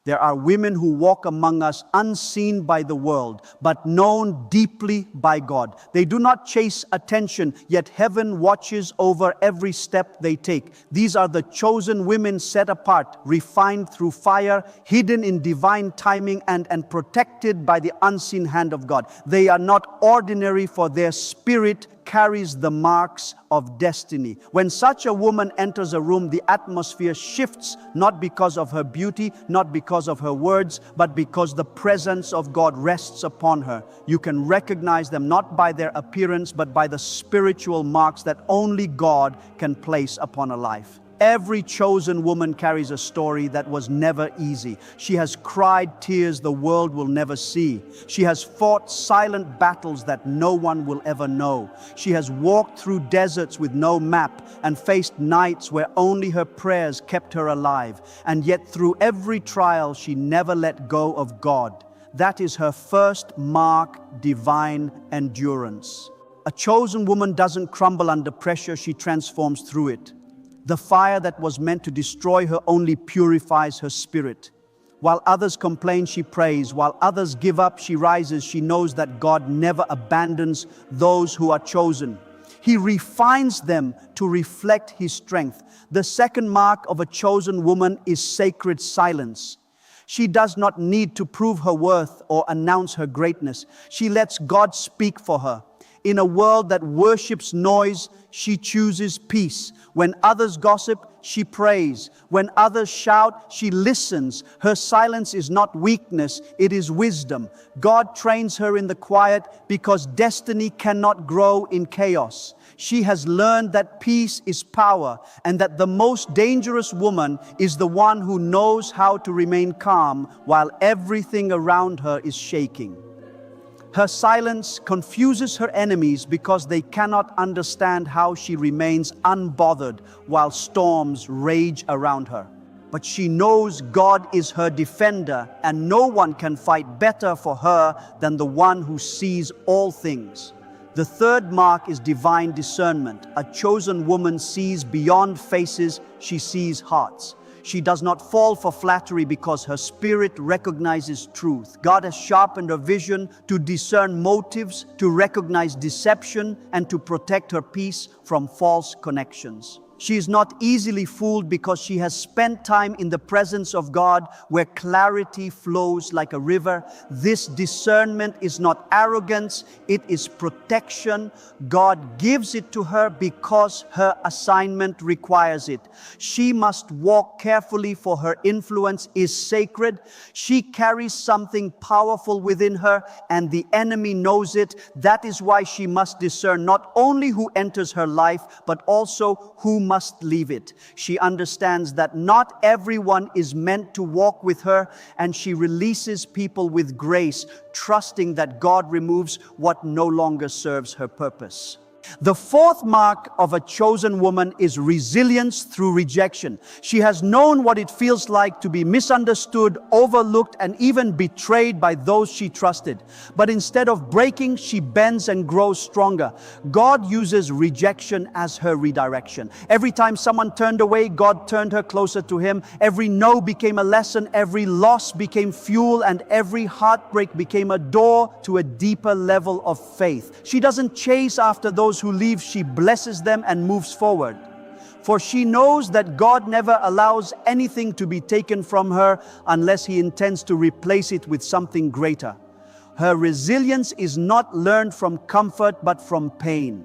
There are women who walk among us unseen by the world, but known deeply by God. They do not chase attention, yet heaven watches over every step they take. These are the chosen women set apart, refined through fire, hidden in divine timing, and protected by the unseen hand of God. They are not ordinary, for their spirit carries the marks of destiny. When such a woman enters a room, the atmosphere shifts, not because of her beauty, not because of her words, but because the presence of God rests upon her. You can recognize them not by their appearance, but by the spiritual marks that only God can place upon a life. Every chosen woman carries a story that was never easy. She has cried tears the world will never see. She has fought silent battles that no one will ever know. She has walked through deserts with no map and faced nights where only her prayers kept her alive. And yet through every trial, she never let go of God. That is her first mark, divine endurance. A chosen woman doesn't crumble under pressure, she transforms through it. The fire that was meant to destroy her only purifies her spirit. While others complain, she prays. While others give up, she rises. She knows that God never abandons those who are chosen. He refines them to reflect His strength. The second mark of a chosen woman is sacred silence. She does not need to prove her worth or announce her greatness. She lets God speak for her. In a world that worships noise, she chooses peace. When others gossip, she prays. When others shout, she listens. Her silence is not weakness, it is wisdom. God trains her in the quiet because destiny cannot grow in chaos. She has learned that peace is power, and that the most dangerous woman is the one who knows how to remain calm while everything around her is shaking. Her silence confuses her enemies because they cannot understand how she remains unbothered while storms rage around her. But she knows God is her defender, and no one can fight better for her than the one who sees all things. The third mark is divine discernment. A chosen woman sees beyond faces, she sees hearts. She does not fall for flattery because her spirit recognizes truth. God has sharpened her vision to discern motives, to recognize deception, and to protect her peace from false connections. She is not easily fooled because she has spent time in the presence of God where clarity flows like a river. This discernment is not arrogance, it is protection. God gives it to her because her assignment requires it. She must walk carefully, for her influence is sacred. She carries something powerful within her, and the enemy knows it. That is why she must discern not only who enters her life, but also who must leave it. She understands that not everyone is meant to walk with her, and she releases people with grace, trusting that God removes what no longer serves her purpose. The fourth mark of a chosen woman is resilience through rejection. She has known what it feels like to be misunderstood, overlooked, and even betrayed by those she trusted. But instead of breaking, she bends and grows stronger. God uses rejection as her redirection. Every time someone turned away, God turned her closer to Him. Every no became a lesson, every loss became fuel, and every heartbreak became a door to a deeper level of faith. She doesn't chase after those who leave, she blesses them and moves forward. For she knows that God never allows anything to be taken from her unless He intends to replace it with something greater. Her resilience is not learned from comfort but from pain.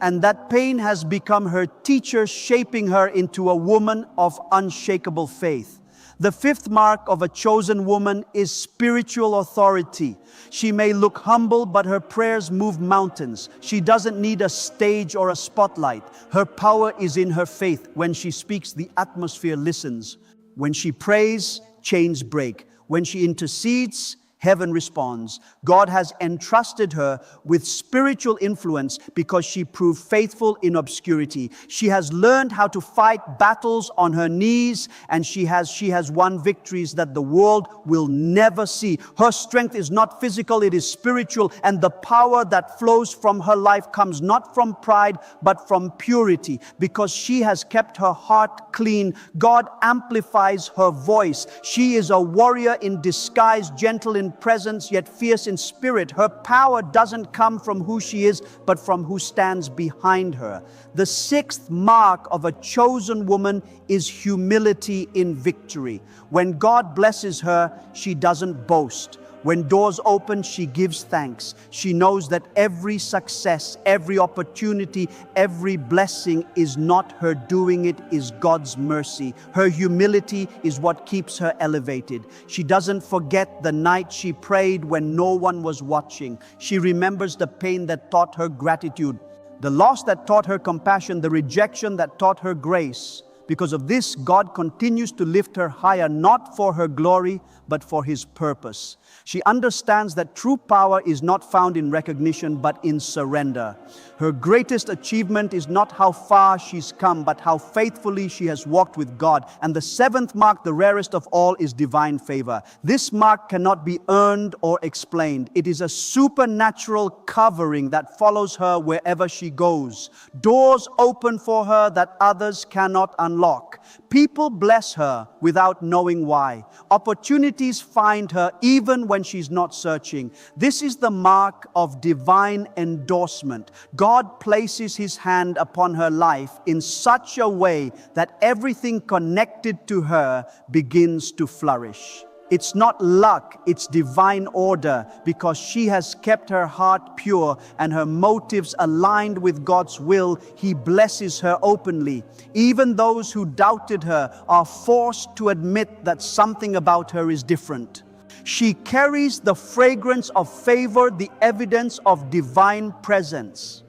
And that pain has become her teacher, shaping her into a woman of unshakable faith. The fifth mark of a chosen woman is spiritual authority. She may look humble, but her prayers move mountains. She doesn't need a stage or a spotlight. Her power is in her faith. When she speaks, the atmosphere listens. When she prays, chains break. When she intercedes, Heaven responds. God has entrusted her with spiritual influence because she proved faithful in obscurity. She has learned how to fight battles on her knees, and she has won victories that the world will never see. Her strength is not physical, it is spiritual, and the power that flows from her life comes not from pride, but from purity. Because she has kept her heart clean, God amplifies her voice. She is a warrior in disguise, gentle in presence, yet fierce in spirit. Her power doesn't come from who she is, but from who stands behind her. The sixth mark of a chosen woman is humility in victory. When God blesses her, she doesn't boast. When doors open, she gives thanks. She knows that every success, every opportunity, every blessing is not her doing, it is God's mercy. Her humility is what keeps her elevated. She doesn't forget the night she prayed when no one was watching. She remembers the pain that taught her gratitude, the loss that taught her compassion, the rejection that taught her grace. Because of this, God continues to lift her higher, not for her glory, but for His purpose. She understands that true power is not found in recognition, but in surrender. Her greatest achievement is not how far she's come, but how faithfully she has walked with God. And the seventh mark, the rarest of all, is divine favor. This mark cannot be earned or explained. It is a supernatural covering that follows her wherever she goes. Doors open for her that others cannot unlock. People bless her without knowing why. Opportunities find her even when she's not searching. This is the mark of divine endorsement. God places His hand upon her life in such a way that everything connected to her begins to flourish. It's not luck, it's divine order, because she has kept her heart pure and her motives aligned with God's will. He blesses her openly. Even those who doubted her are forced to admit that something about her is different. She carries the fragrance of favor, the evidence of divine presence.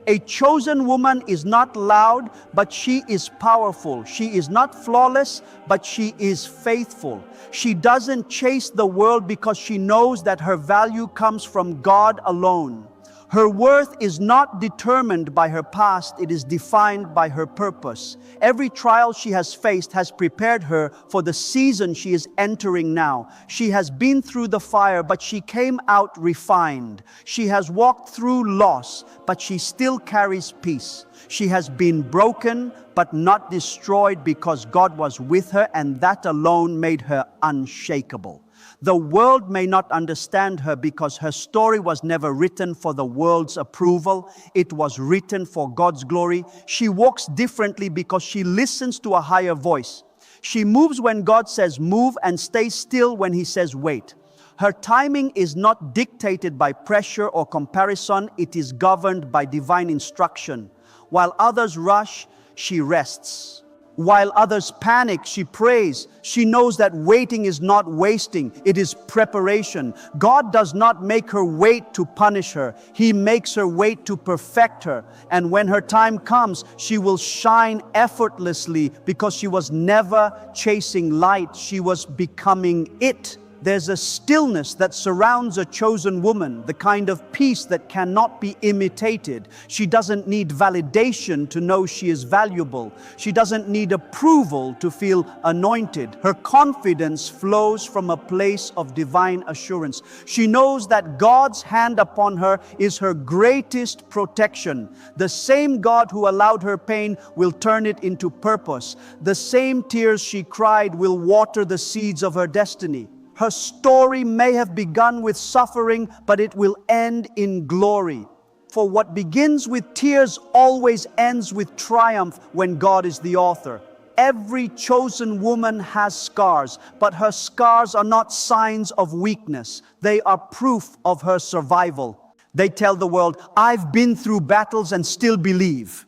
A chosen woman is not loud, but she is powerful. She is not flawless, but she is faithful. She doesn't chase the world because she knows that her value comes from God alone. Her worth is not determined by her past, it is defined by her purpose. Every trial she has faced has prepared her for the season she is entering now. She has been through the fire, but she came out refined. She has walked through loss, but she still carries peace. She has been broken, but not destroyed, because God was with her, and that alone made her unshakable. The world may not understand her because her story was never written for the world's approval. It was written for God's glory. She walks differently because she listens to a higher voice. She moves when God says move and stays still when He says wait. Her timing is not dictated by pressure or comparison. It is governed by divine instruction. While others rush, she rests. While others panic, she prays. She knows that waiting is not wasting, it is preparation. God does not make her wait to punish her. He makes her wait to perfect her. And when her time comes, she will shine effortlessly because she was never chasing light. She was becoming it. There's a stillness that surrounds a chosen woman, the kind of peace that cannot be imitated. She doesn't need validation to know she is valuable. She doesn't need approval to feel anointed. Her confidence flows from a place of divine assurance. She knows that God's hand upon her is her greatest protection. The same God who allowed her pain will turn it into purpose. The same tears she cried will water the seeds of her destiny. Her story may have begun with suffering, but it will end in glory. For what begins with tears always ends with triumph when God is the author. Every chosen woman has scars, but her scars are not signs of weakness. They are proof of her survival. They tell the world, I've been through battles and still believe.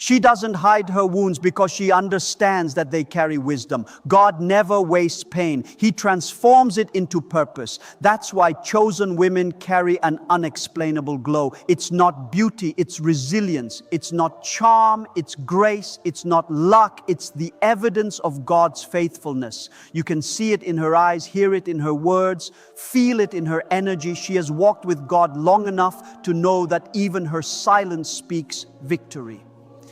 She doesn't hide her wounds because she understands that they carry wisdom. God never wastes pain. He transforms it into purpose. That's why chosen women carry an unexplainable glow. It's not beauty, it's resilience. It's not charm, it's grace. It's not luck, it's the evidence of God's faithfulness. You can see it in her eyes, hear it in her words, feel it in her energy. She has walked with God long enough to know that even her silence speaks victory.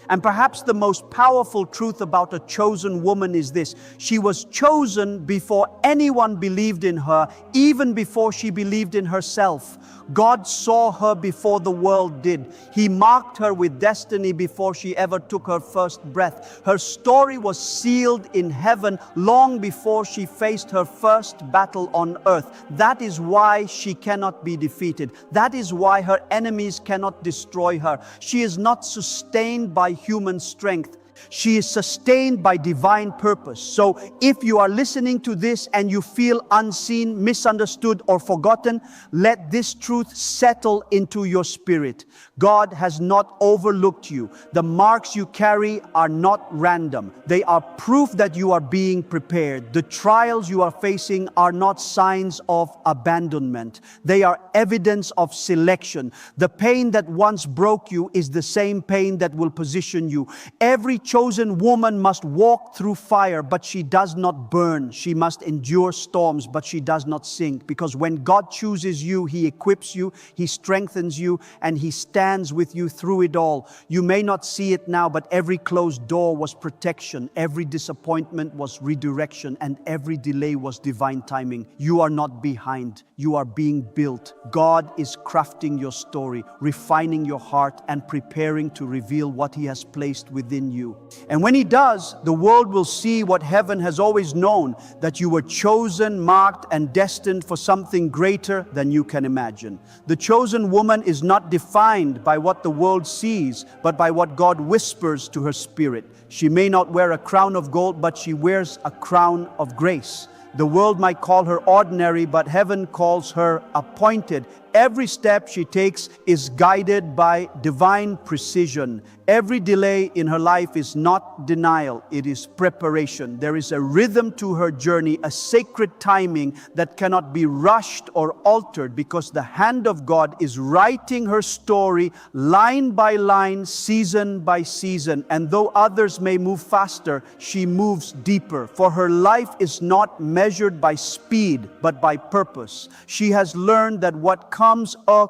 And perhaps the most powerful truth about a chosen woman is this: she was chosen before anyone believed in her, even before she believed in herself. God saw her before the world did. He marked her with destiny before she ever took her first breath. Her story was sealed in heaven long before she faced her first battle on earth. That is why she cannot be defeated. That is why her enemies cannot destroy her. She is not sustained by human strength. She is sustained by divine purpose. So if you are listening to this and you feel unseen, misunderstood, or forgotten, let this truth settle into your spirit. God has not overlooked you. The marks you carry are not random. They are proof that you are being prepared. The trials you are facing are not signs of abandonment. They are evidence of selection. The pain that once broke you is the same pain that will position you. Every chosen woman must walk through fire, but she does not burn. She must endure storms, but she does not sink. Because when God chooses you, He equips you, He strengthens you, and He stands with you through it all. You may not see it now, but every closed door was protection. Every disappointment was redirection, and every delay was divine timing. You are not behind. You are being built. God is crafting your story, refining your heart, and preparing to reveal what He has placed within you. And when He does, the world will see what heaven has always known, that you were chosen, marked, and destined for something greater than you can imagine. The chosen woman is not defined by what the world sees, but by what God whispers to her spirit. She may not wear a crown of gold, but she wears a crown of grace. The world might call her ordinary, but heaven calls her appointed. Every step she takes is guided by divine precision. Every delay in her life is not denial, it is preparation. There is a rhythm to her journey, a sacred timing that cannot be rushed or altered, because the hand of God is writing her story line by line, season by season. And though others may move faster, she moves deeper. For her life is not measured by speed, but by purpose. She has learned that what comes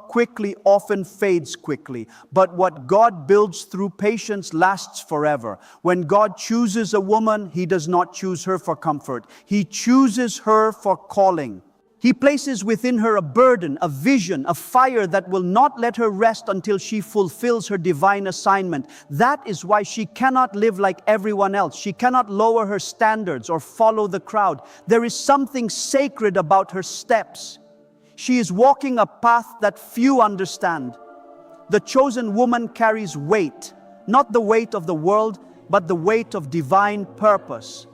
quickly often fades quickly, but what God builds through patience lasts forever. When God chooses a woman, He does not choose her for comfort. He chooses her for calling. He places within her a burden, a vision, a fire that will not let her rest until she fulfills her divine assignment. That is why she cannot live like everyone else. She cannot lower her standards or follow the crowd. There is something sacred about her steps. She is walking a path that few understand. The chosen woman carries weight, not the weight of the world, but the weight of divine purpose.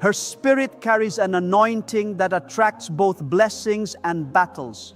Her spirit carries an anointing that attracts both blessings and battles.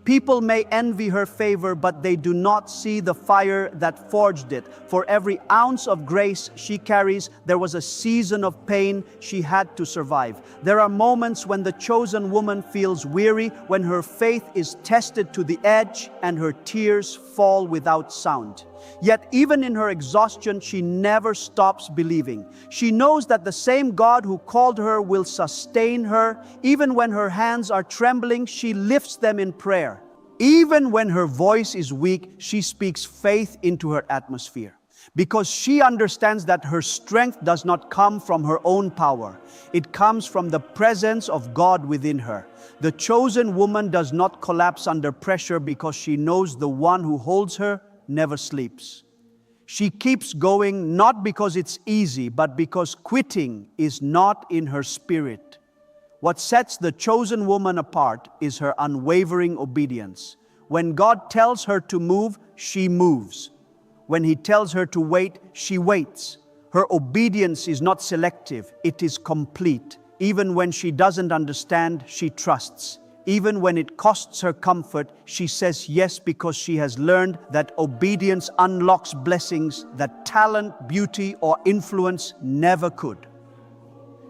People may envy her favor, but they do not see the fire that forged it. For every ounce of grace she carries, there was a season of pain she had to survive. There are moments when the chosen woman feels weary, when her faith is tested to the edge and her tears fall without sound. Yet even in her exhaustion, she never stops believing. She knows that the same God who called her will sustain her. Even when her hands are trembling, she lifts them in prayer. Even when her voice is weak, she speaks faith into her atmosphere. Because she understands that her strength does not come from her own power. It comes from the presence of God within her. The chosen woman does not collapse under pressure because she knows the one who holds her never sleeps. She keeps going not because it's easy, but because quitting is not in her spirit. What sets the chosen woman apart is her unwavering obedience. When God tells her to move, she moves. When He tells her to wait, she waits. Her obedience is not selective, it is complete. Even when she doesn't understand, she trusts. Even when it costs her comfort, she says yes because she has learned that obedience unlocks blessings that talent, beauty, or influence never could.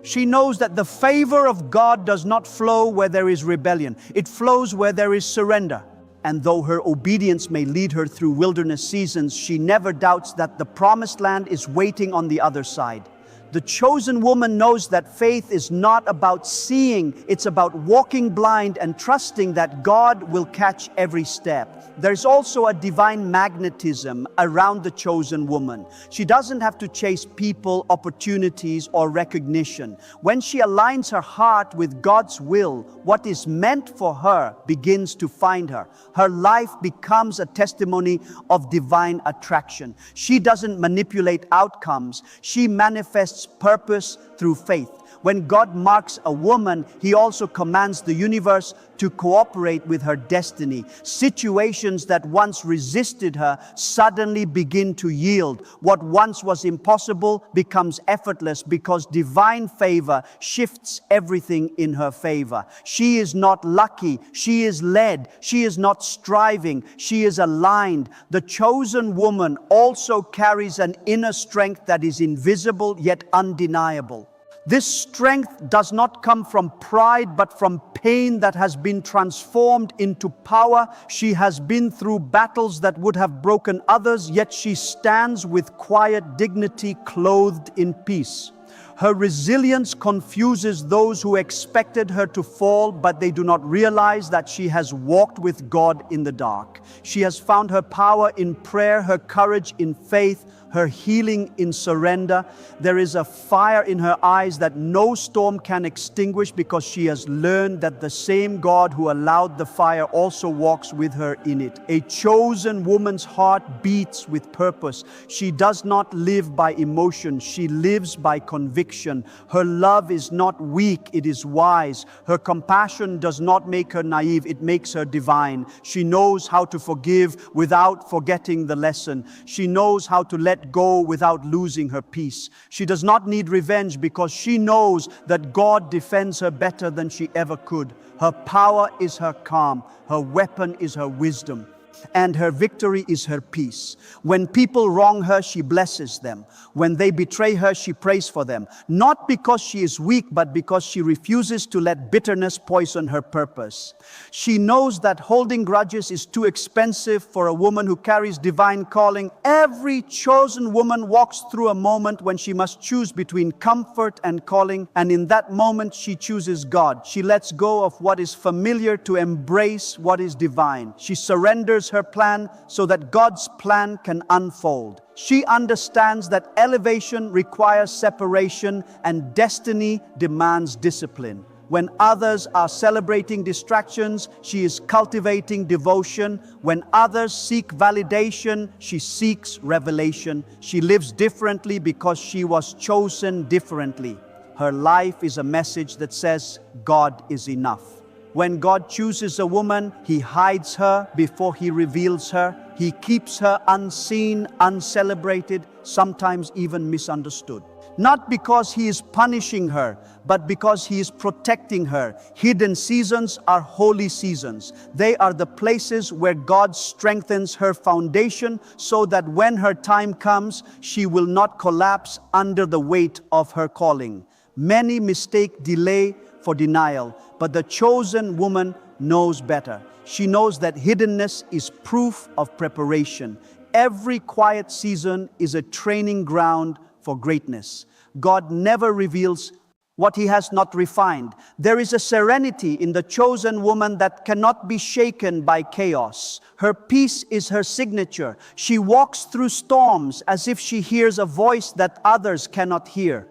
She knows that the favor of God does not flow where there is rebellion. It flows where there is surrender. And though her obedience may lead her through wilderness seasons, she never doubts that the promised land is waiting on the other side. The chosen woman knows that faith is not about seeing, it's about walking blind and trusting that God will catch every step. There's also a divine magnetism around the chosen woman. She doesn't have to chase people, opportunities, or recognition. When she aligns her heart with God's will, what is meant for her begins to find her. Her life becomes a testimony of divine attraction. She doesn't manipulate outcomes. She manifests purpose through faith. When God marks a woman, He also commands the universe to cooperate with her destiny. Situations that once resisted her suddenly begin to yield. What once was impossible becomes effortless because divine favor shifts everything in her favor. She is not lucky, she is led. She is not striving, she is aligned. The chosen woman also carries an inner strength that is invisible yet undeniable. This strength does not come from pride, but from pain that has been transformed into power. She has been through battles that would have broken others, yet she stands with quiet dignity, clothed in peace. Her resilience confuses those who expected her to fall, but they do not realize that she has walked with God in the dark. She has found her power in prayer, her courage in faith, her healing in surrender. There is a fire in her eyes that no storm can extinguish because she has learned that the same God who allowed the fire also walks with her in it. A chosen woman's heart beats with purpose. She does not live by emotion, she lives by conviction. Her love is not weak, it is wise. Her compassion does not make her naive, it makes her divine. She knows how to forgive without forgetting the lesson. She knows how to let go without losing her peace. She does not need revenge because she knows that God defends her better than she ever could. Her power is her calm, her weapon is her wisdom, and her victory is her peace. When people wrong her, she blesses them. When they betray her, she prays for them. Not because she is weak, but because she refuses to let bitterness poison her purpose. She knows that holding grudges is too expensive for a woman who carries divine calling. Every chosen woman walks through a moment when she must choose between comfort and calling, and in that moment she chooses God. She lets go of what is familiar to embrace what is divine. She surrenders her plan so that God's plan can unfold. She understands that elevation requires separation and destiny demands discipline. When others are celebrating distractions, she is cultivating devotion. When others seek validation, she seeks revelation. She lives differently because she was chosen differently. Her life is a message that says, God is enough. When God chooses a woman, He hides her before He reveals her. He keeps her unseen, uncelebrated, sometimes even misunderstood. Not because He is punishing her, but because He is protecting her. Hidden seasons are holy seasons. They are the places where God strengthens her foundation so that when her time comes, she will not collapse under the weight of her calling. Many mistake delay for denial, but the chosen woman knows better. She knows that hiddenness is proof of preparation. Every quiet season is a training ground for greatness. God never reveals what He has not refined. There is a serenity in the chosen woman that cannot be shaken by chaos. Her peace is her signature. She walks through storms as if she hears a voice that others cannot hear.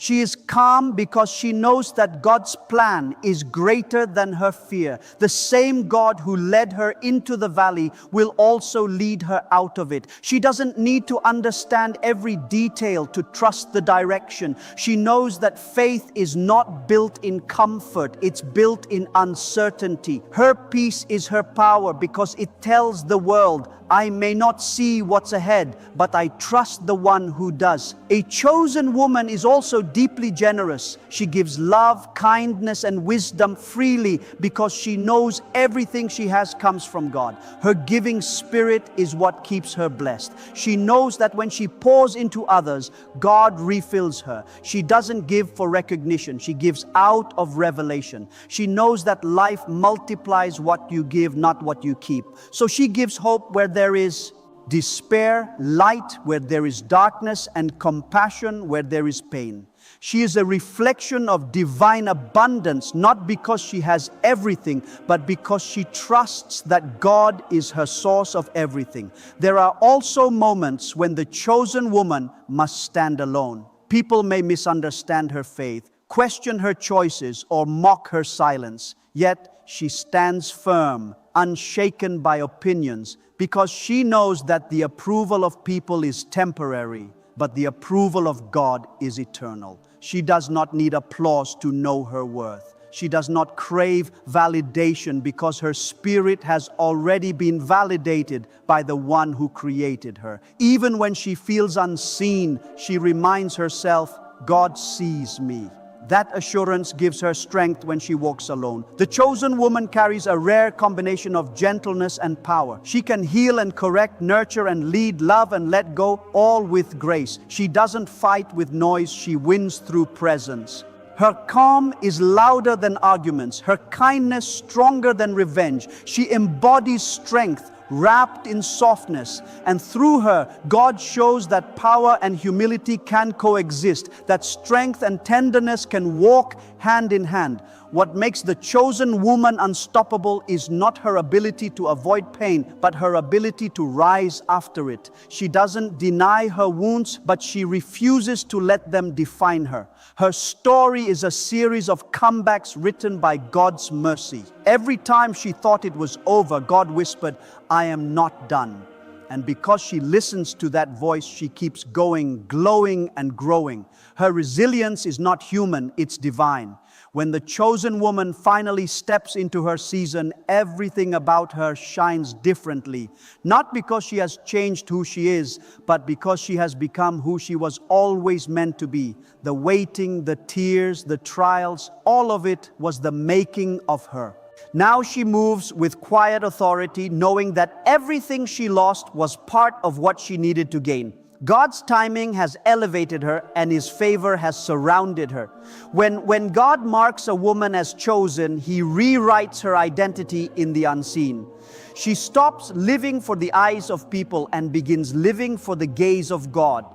She is calm because she knows that God's plan is greater than her fear. The same God who led her into the valley will also lead her out of it. She doesn't need to understand every detail to trust the direction. She knows that faith is not built in comfort, it's built in uncertainty. Her peace is her power because it tells the world, I may not see what's ahead, but I trust the one who does. A chosen woman is also deeply generous. She gives love, kindness, and wisdom freely because she knows everything she has comes from God. Her giving spirit is what keeps her blessed. She knows that when she pours into others, God refills her. She doesn't give for recognition. She gives out of revelation. She knows that life multiplies what you give, not what you keep. So she gives hope where there is despair, light where there is darkness, and compassion where there is pain. She is a reflection of divine abundance, not because she has everything, but because she trusts that God is her source of everything. There are also moments when the chosen woman must stand alone. People may misunderstand her faith, question her choices, or mock her silence. Yet she stands firm, unshaken by opinions, because she knows that the approval of people is temporary, but the approval of God is eternal. She does not need applause to know her worth. She does not crave validation because her spirit has already been validated by the one who created her. Even when she feels unseen, she reminds herself, God sees me. That assurance gives her strength when she walks alone. The chosen woman carries a rare combination of gentleness and power. She can heal and correct, nurture and lead, love and let go, all with grace. She doesn't fight with noise, she wins through presence. Her calm is louder than arguments, her kindness stronger than revenge. She embodies strength, wrapped in softness, and through her, God shows that power and humility can coexist, that strength and tenderness can walk hand in hand. What makes the chosen woman unstoppable is not her ability to avoid pain, but her ability to rise after it. She doesn't deny her wounds, but she refuses to let them define her. Her story is a series of comebacks written by God's mercy. Every time she thought it was over, God whispered, I am not done. And because she listens to that voice, she keeps going, glowing and growing. Her resilience is not human, it's divine. When the chosen woman finally steps into her season, everything about her shines differently. Not because she has changed who she is, but because she has become who she was always meant to be. The waiting, the tears, the trials, all of it was the making of her. Now she moves with quiet authority, knowing that everything she lost was part of what she needed to gain. God's timing has elevated her and His favor has surrounded her. When God marks a woman as chosen, He rewrites her identity in the unseen. She stops living for the eyes of people and begins living for the gaze of God.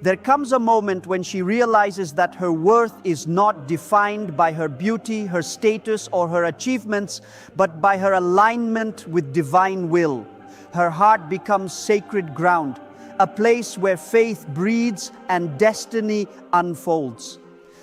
There comes a moment when she realizes that her worth is not defined by her beauty, her status, or her achievements, but by her alignment with divine will. Her heart becomes sacred ground, a place where faith breathes and destiny unfolds.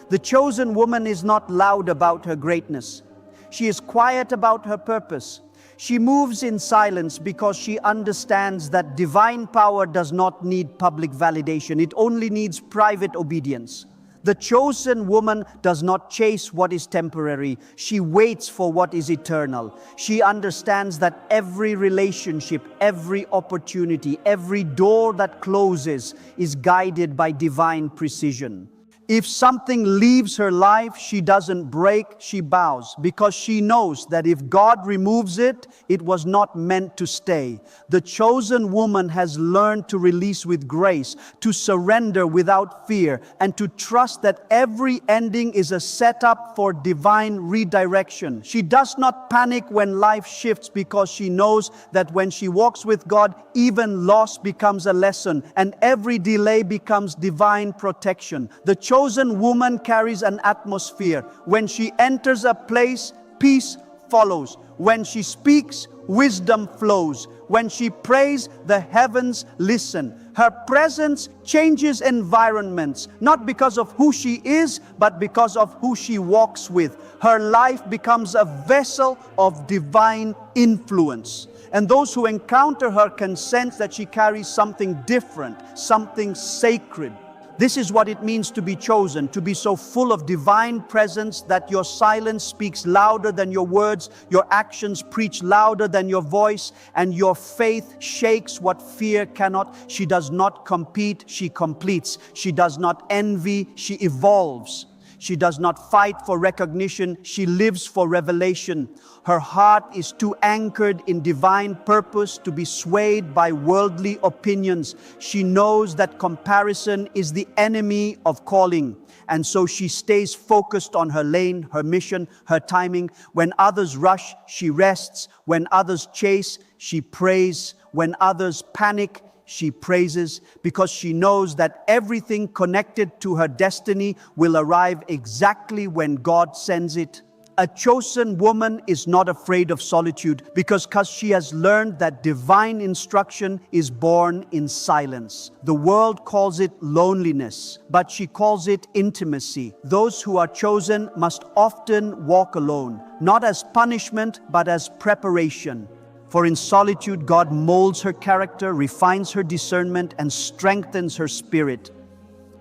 The chosen woman is not loud about her greatness. She is quiet about her purpose. She moves in silence because she understands that divine power does not need public validation. It only needs private obedience. The chosen woman does not chase what is temporary. She waits for what is eternal. She understands that every relationship, every opportunity, every door that closes is guided by divine precision. If something leaves her life, she doesn't break, she bows, because she knows that if God removes it, it was not meant to stay. The chosen woman has learned to release with grace, to surrender without fear, and to trust that every ending is a setup for divine redirection. She does not panic when life shifts because she knows that when she walks with God, even loss becomes a lesson, and every delay becomes divine protection. The chosen woman carries an atmosphere. When she enters a place, peace follows. When she speaks, wisdom flows. When she prays, the heavens listen. Her presence changes environments, not because of who she is, but because of who she walks with. Her life becomes a vessel of divine influence. And those who encounter her can sense that she carries something different, something sacred. This is what it means to be chosen, to be so full of divine presence that your silence speaks louder than your words, your actions preach louder than your voice, and your faith shakes what fear cannot. She does not compete, she completes. She does not envy, she evolves. She does not fight for recognition, she lives for revelation. Her heart is too anchored in divine purpose to be swayed by worldly opinions. She knows that comparison is the enemy of calling, and so she stays focused on her lane, her mission, her timing. When others rush, she rests. When others chase, she prays. When others panic, she praises, because she knows that everything connected to her destiny will arrive exactly when God sends it. A chosen woman is not afraid of solitude because she has learned that divine instruction is born in silence. The world calls it loneliness, but she calls it intimacy. Those who are chosen must often walk alone, not as punishment, but as preparation. For in solitude, God molds her character, refines her discernment, and strengthens her spirit.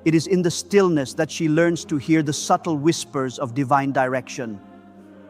It is in the stillness that she learns to hear the subtle whispers of divine direction.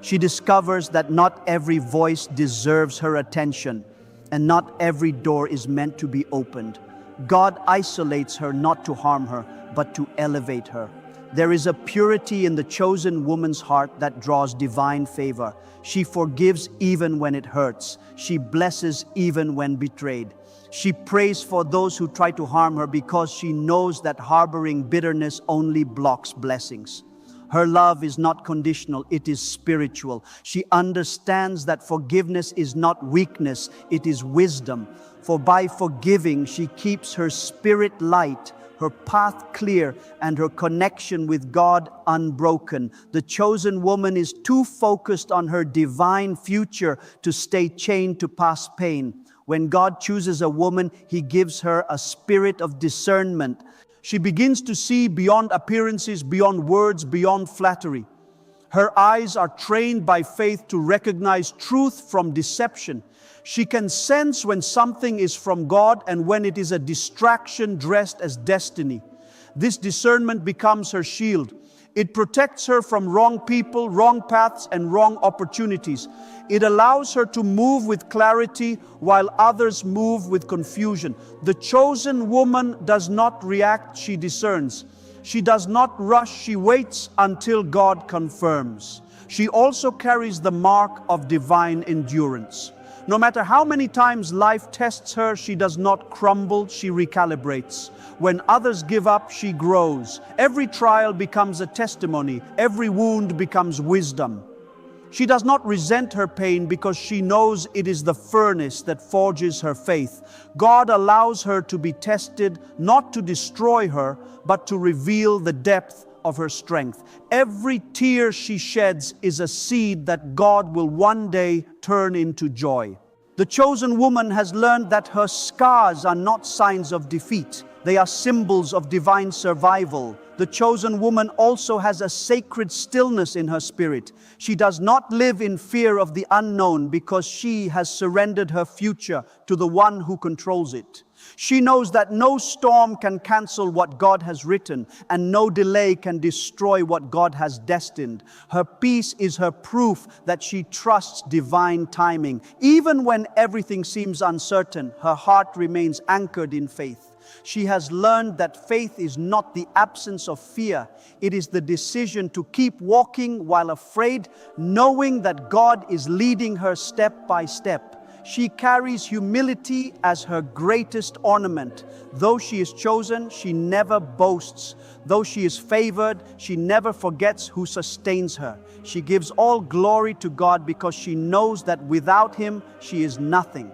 She discovers that not every voice deserves her attention, and not every door is meant to be opened. God isolates her not to harm her, but to elevate her. There is a purity in the chosen woman's heart that draws divine favor. She forgives even when it hurts. She blesses even when betrayed. She prays for those who try to harm her because she knows that harboring bitterness only blocks blessings. Her love is not conditional, it is spiritual. She understands that forgiveness is not weakness, it is wisdom. For by forgiving, she keeps her spirit light, her path clear, and her connection with God unbroken. The chosen woman is too focused on her divine future to stay chained to past pain. When God chooses a woman, He gives her a spirit of discernment. She begins to see beyond appearances, beyond words, beyond flattery. Her eyes are trained by faith to recognize truth from deception. She can sense when something is from God and when it is a distraction dressed as destiny. This discernment becomes her shield. It protects her from wrong people, wrong paths, and wrong opportunities. It allows her to move with clarity while others move with confusion. The chosen woman does not react, she discerns. She does not rush, she waits until God confirms. She also carries the mark of divine endurance. No matter how many times life tests her, she does not crumble, she recalibrates. When others give up, she grows. Every trial becomes a testimony. Every wound becomes wisdom. She does not resent her pain because she knows it is the furnace that forges her faith. God allows her to be tested, not to destroy her, but to reveal the depth of her strength. Every tear she sheds is a seed that God will one day turn into joy. The chosen woman has learned that her scars are not signs of defeat. They are symbols of divine survival. The chosen woman also has a sacred stillness in her spirit. She does not live in fear of the unknown because she has surrendered her future to the one who controls it. She knows that no storm can cancel what God has written, and no delay can destroy what God has destined. Her peace is her proof that she trusts divine timing. Even when everything seems uncertain, her heart remains anchored in faith. She has learned that faith is not the absence of fear. It is the decision to keep walking while afraid, knowing that God is leading her step by step. She carries humility as her greatest ornament. Though she is chosen, she never boasts. Though she is favored, she never forgets who sustains her. She gives all glory to God because she knows that without Him, she is nothing.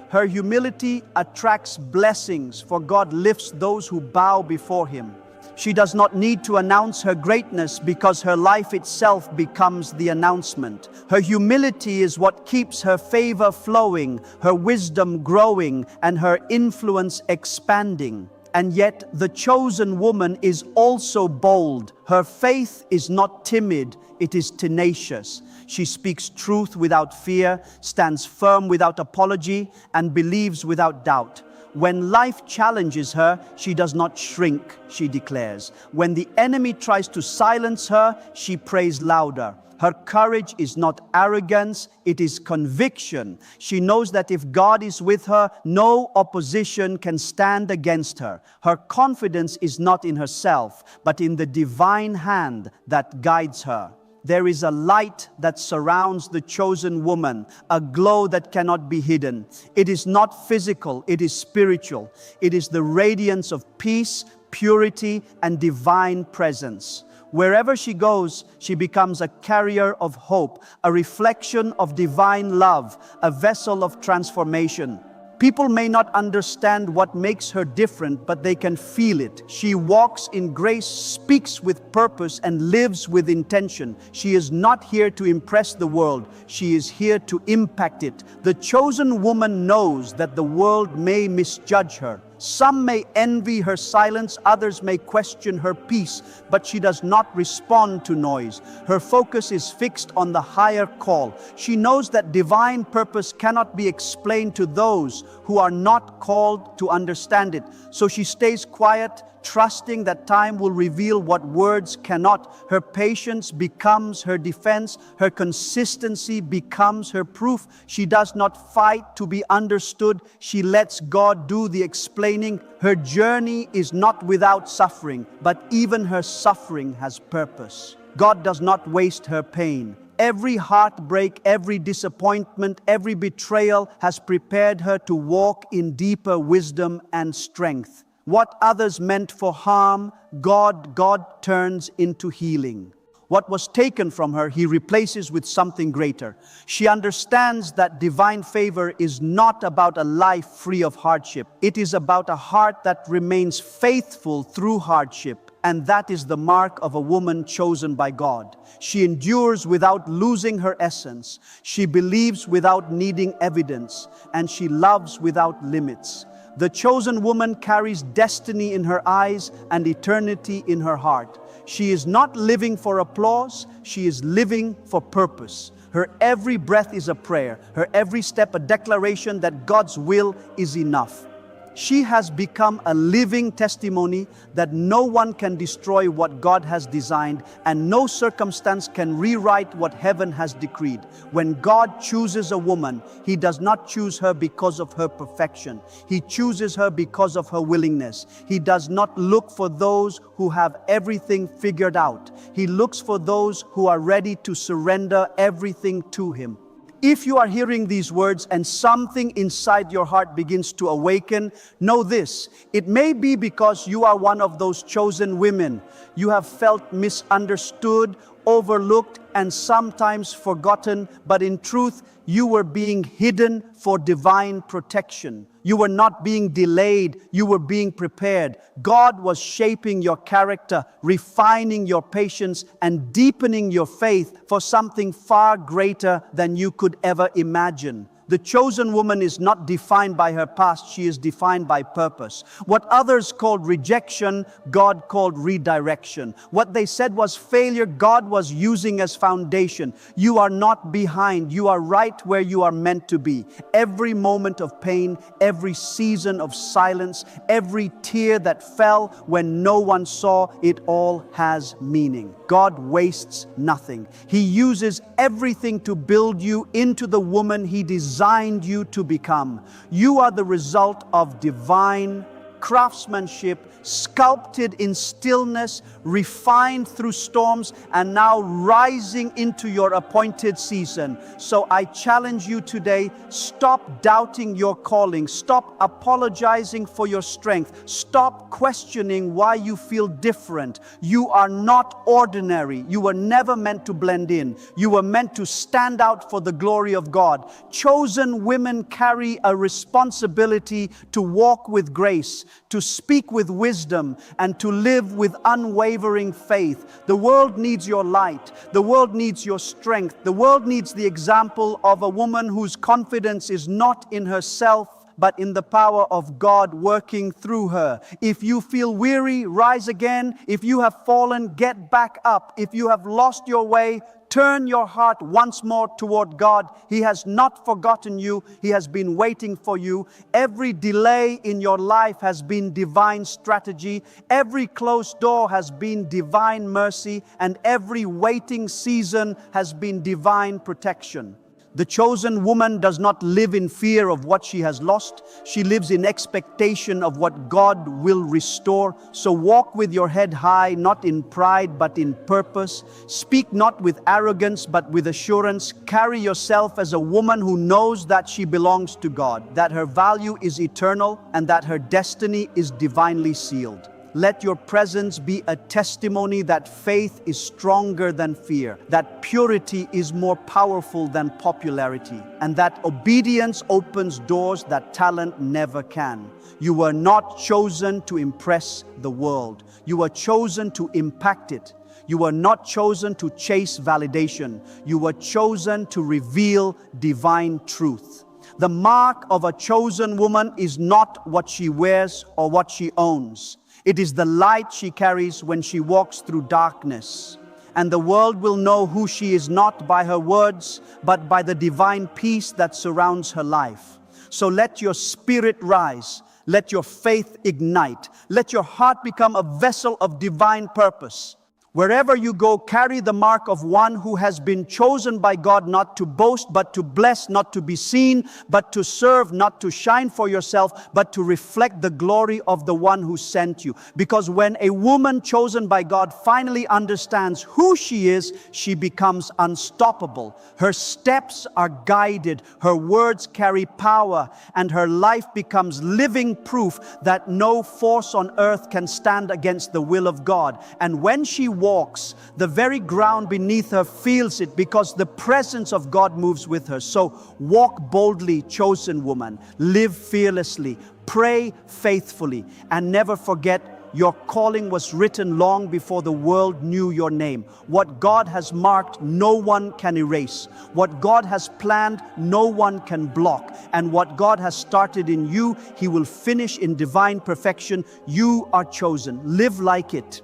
Her humility attracts blessings, for God lifts those who bow before Him. She does not need to announce her greatness because her life itself becomes the announcement. Her humility is what keeps her favor flowing, her wisdom growing, and her influence expanding. And yet the chosen woman is also bold. Her faith is not timid, it is tenacious. She speaks truth without fear, stands firm without apology, and believes without doubt. When life challenges her, she does not shrink, she declares. When the enemy tries to silence her, she prays louder. Her courage is not arrogance, it is conviction. She knows that if God is with her, no opposition can stand against her. Her confidence is not in herself, but in the divine hand that guides her. There is a light that surrounds the chosen woman, a glow that cannot be hidden. It is not physical, it is spiritual. It is the radiance of peace, purity, and divine presence. Wherever she goes, she becomes a carrier of hope, a reflection of divine love, a vessel of transformation. People may not understand what makes her different, but they can feel it. She walks in grace, speaks with purpose, and lives with intention. She is not here to impress the world. She is here to impact it. The chosen woman knows that the world may misjudge her. Some may envy her silence, others may question her peace, but she does not respond to noise. Her focus is fixed on the higher call. She knows that divine purpose cannot be explained to those who are not called to understand it. So she stays quiet, trusting that time will reveal what words cannot. Her patience becomes her defense. Her consistency becomes her proof. She does not fight to be understood. She lets God do the explaining. Her journey is not without suffering, but even her suffering has purpose. God does not waste her pain. Every heartbreak, every disappointment, every betrayal has prepared her to walk in deeper wisdom and strength. What others meant for harm, God turns into healing. What was taken from her, He replaces with something greater. She understands that divine favor is not about a life free of hardship. It is about a heart that remains faithful through hardship. And that is the mark of a woman chosen by God. She endures without losing her essence. She believes without needing evidence. And she loves without limits. The chosen woman carries destiny in her eyes and eternity in her heart. She is not living for applause, she is living for purpose. Her every breath is a prayer, her every step a declaration that God's will is enough. She has become a living testimony that no one can destroy what God has designed, and no circumstance can rewrite what heaven has decreed. When God chooses a woman, He does not choose her because of her perfection. He chooses her because of her willingness. He does not look for those who have everything figured out. He looks for those who are ready to surrender everything to Him. If you are hearing these words and something inside your heart begins to awaken, know this: it may be because you are one of those chosen women. You have felt misunderstood, overlooked, and sometimes forgotten, but in truth, you were being hidden for divine protection. You were not being delayed, you were being prepared. God was shaping your character, refining your patience, and deepening your faith for something far greater than you could ever imagine. The chosen woman is not defined by her past, she is defined by purpose. What others called rejection, God called redirection. What they said was failure, God was using as foundation. You are not behind, you are right where you are meant to be. Every moment of pain, every season of silence, every tear that fell when no one saw, it all has meaning. God wastes nothing. He uses everything to build you into the woman He designed you to become. You are the result of divine craftsmanship, sculpted in stillness, refined through storms, and now rising into your appointed season. So I challenge you today, stop doubting your calling, stop apologizing for your strength, stop questioning why you feel different. You are not ordinary. You were never meant to blend in. You were meant to stand out for the glory of God. Chosen women carry a responsibility to walk with grace, to speak with wisdom, and to live with unwavering faith. The world needs your light. The world needs your strength. The world needs the example of a woman whose confidence is not in herself, but in the power of God working through her. If you feel weary, rise again. If you have fallen, get back up. If you have lost your way, Turn your heart once more toward God. He has not forgotten you. He has been waiting for you. Every delay in your life has been divine strategy. Every closed door has been divine mercy. And every waiting season has been divine protection. The chosen woman does not live in fear of what she has lost. She lives in expectation of what God will restore. So walk with your head high, not in pride, but in purpose. Speak not with arrogance, but with assurance. Carry yourself as a woman who knows that she belongs to God, that her value is eternal, and that her destiny is divinely sealed. Let your presence be a testimony that faith is stronger than fear, that purity is more powerful than popularity, and that obedience opens doors that talent never can. You were not chosen to impress the world. You were chosen to impact it. You were not chosen to chase validation. You were chosen to reveal divine truth. The mark of a chosen woman is not what she wears or what she owns. It is the light she carries when she walks through darkness. And the world will know who she is not by her words, but by the divine peace that surrounds her life. So let your spirit rise. Let your faith ignite. Let your heart become a vessel of divine purpose. Wherever you go, carry the mark of one who has been chosen by God not to boast, but to bless, not to be seen, but to serve, not to shine for yourself, but to reflect the glory of the one who sent you. Because when a woman chosen by God finally understands who she is, she becomes unstoppable. Her steps are guided, her words carry power, and her life becomes living proof that no force on earth can stand against the will of God. And when she walks, the very ground beneath her feels it because the presence of God moves with her. So walk boldly, chosen woman. Live fearlessly. Pray faithfully. And never forget, your calling was written long before the world knew your name. What God has marked, no one can erase. What God has planned, no one can block. And what God has started in you, He will finish in divine perfection. You are chosen. Live like it.